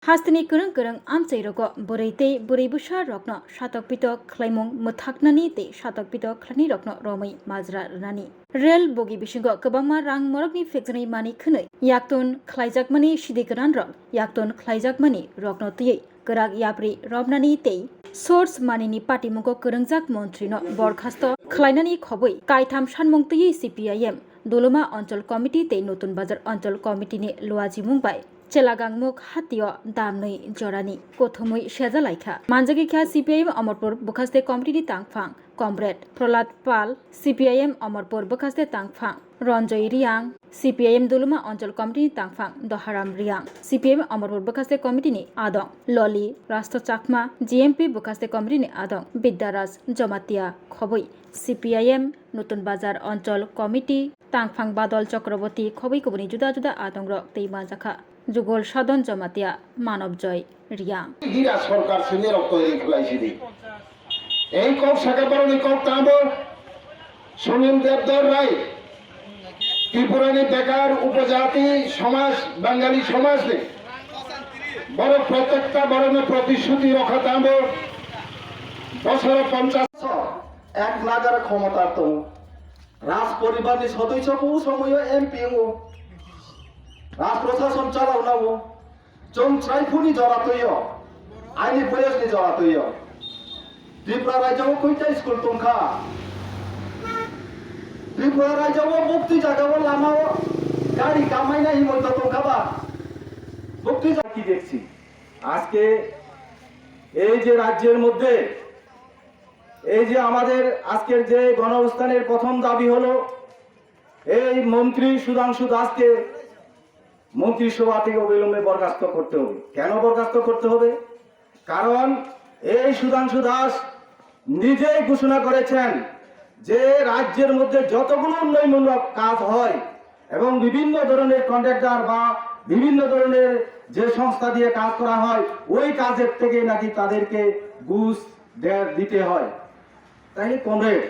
Hastini kereng kereng amcai roko borei busa rokno satok pito klaimung muthaknani te satok pito klani rokno romai majra rani. Rel bogi bisingo kebangma rang morokni fekjani mani khunui yaktun khlaijakmani sidigaran rok yaktun khlaijakmani rokno tiyei kerak yapri robnani tei source manini patimuko kerengjak mantri no borkhasto khlainani khoboi kaitam sanmung tiyei CPIM Doloma অঞ্চল committee তে নতুন বাজার অঞ্চল committee নি লোয়াজি মুংবাই চেলাগাং মুখ হাতিয় দামনৈ জরানি কথমই সেজালাইখা মানজাগি খ্যা CPIM Amarpur বখাস্তে committee নি তাংফাং comrade Prahlad পাল CPIM Amarpur বখাস্তে তাংফাং Ranjoy Reang CPIM দোলমা অঞ্চল committee নি তাংফাং দহারাম রিয়াং CPIM অমরপুর বখাস্তে কমিটি নি আদং ললি রাষ্ট্র চাকমা GMP বখাস্তে কমিটি নি আদং বিদ্যারাজ জমাতিয়া খবই CPIM নতুন বাজার অঞ্চল কমিটি তাংফাং বাদল চক্রবর্তী খবই কবনি জুদা জুদা আতংরক তেইমা জাখা যুগল সাধন জমাতিয়া মানব জয় রিয়াং হিরা সরকার সিনে রক্ত খোলাইছি দি এই কক শাখা পরনি কক তাঁবো সুনীল দেবদর রায় ত্রিপুরানি বেকার উপজাতি সমাজ বাঙালি সমাজ নে বড় প্রত্যেকটা বড় প্রতিশ্রুতি রক্ষা তাঁবো বছর 50 এক নাগার ক্ষমতার তো রাজ পরিবারনি সদস্যকো সময় MP রাজ প্রশাসন চালাও जों ट्राइफुनि जरातयो आइनि बयसनि जरातयो त्रिपुरा राज्योआव खैथा स्कुल दंखा त्रिपुरा राज्योआव मुक्ति जागाव लामाव गाड़ी कामायना हिमন্ত दंखाबा मुक्ति কি দেখছি আজকে এই যে রাজ্যের মধ্যে এই যে আমাদের আজকের যে গণঅবস্থানের প্রথম দাবি হলো এই মন্ত্রী সুধাংশু দাসকে মন্ত্রিসভা থেকে অবিলম্বে বরখাস্ত করতে হবে। কেন বরখাস্ত করতে হবে? কারণ এই সুধাংশু দাস নিজেই ঘোষণা করেছেন যে রাজ্যের মধ্যে যতগুলো উন্নয়নমূলক কাজ হয় এবং বিভিন্ন ধরনের কন্ট্রাক্টর বা বিভিন্ন ধরনের যে সংস্থা দিয়ে কাজ করা হয় ওই কাজের থেকে নাকি তাদেরকে ঘুষ দিতে হয়। তাই কমরেড